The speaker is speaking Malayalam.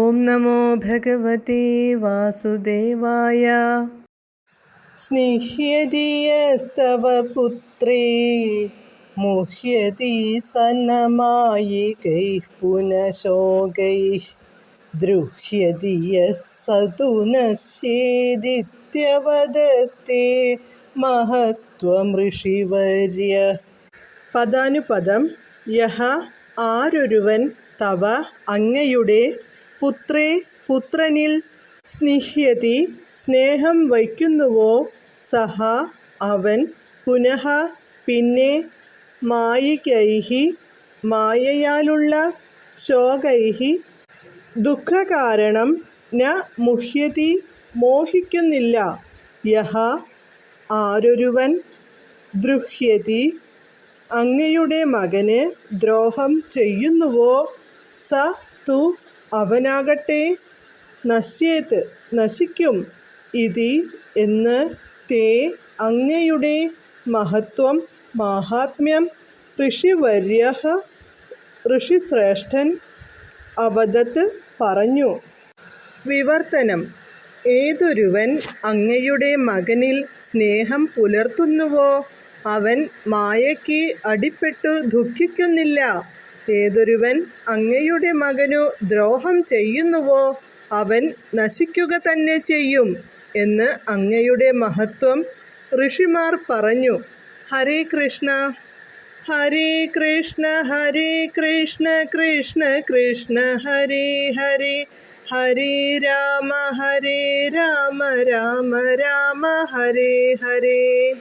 ഓം നമോ ഭഗവതേ വാസുദേവായ. സ്നിഹ്യതി യസ്തവ പുത്രേ മുഹ്യതി സനമായികൈഃ പുനഃശോകൈഃ ദ്രുഹ്യതി യഃ സതു നശ്യേദിത്യവദത്തെ മഹത്വം ഋഷിവര്യ. പദാനുപദം. യഹ ആരൊരുവൻ തവ അങ്ങയുടെ പുത്രേ പുത്രനിൽ സ്നിഹ്യതി സ്നേഹം വയ്ക്കുന്നുവോ സഹ അവൻ പുനഃ പിന്നെ മായികൈഹി മായയാലുള്ള ശോകൈഹി ദുഃഖകാരണം ന മുഹ്യതി മോഹിക്കുന്നില്ല. യഹ ആരൊരുവൻ ദ്രുഹ്യതി അങ്ങയുടെ മകന് ദ്രോഹം ചെയ്യുന്നുവോ സ തു അവനാകട്ടെ നശ്യേത് നശിക്കും ഇതി എന്ന് തേ അങ്ങയുടെ മഹത്വം മാഹാത്മ്യം ഋഷിവര്യഃ ഋഷിശ്രേഷ്ഠൻ അവദത്ത് പറഞ്ഞു. വിവർത്തനം. ഏതൊരുവൻ അങ്ങയുടെ മകനിൽ സ്നേഹം പുലർത്തുന്നുവോ അവൻ മായയ്ക്ക് അടിപ്പെട്ടു ദുഃഖിക്കുന്നില്ല. ഏതൊരുവൻ അങ്ങയുടെ മകനു ദ്രോഹം ചെയ്യുന്നുവോ അവൻ നശിക്കുക തന്നെ ചെയ്യും എന്ന് അങ്ങയുടെ മഹത്വം ഋഷിമാർ പറഞ്ഞു. ഹരേ കൃഷ്ണ. ഹരേ കൃഷ്ണ ഹരേ കൃഷ്ണ കൃഷ്ണ കൃഷ്ണ ഹരേ ഹരേ ഹരേ രാമ രാമ രാമ ഹരേ ഹരേ.